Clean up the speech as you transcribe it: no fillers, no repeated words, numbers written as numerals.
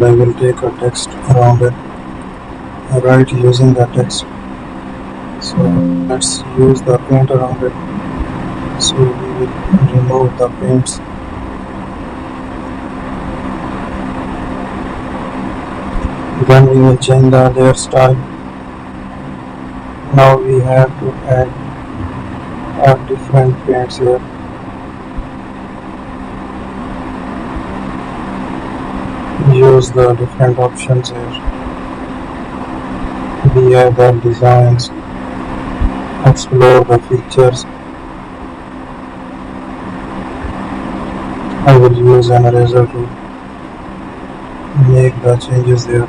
that I will take a text around it, write using the text. So let's use the paint around it. So we will remove the paints. Then we will change the layer style. Now we have to add different paints here. Use the different options here. We have the designs, explore the features. I will use an eraser to make the changes there.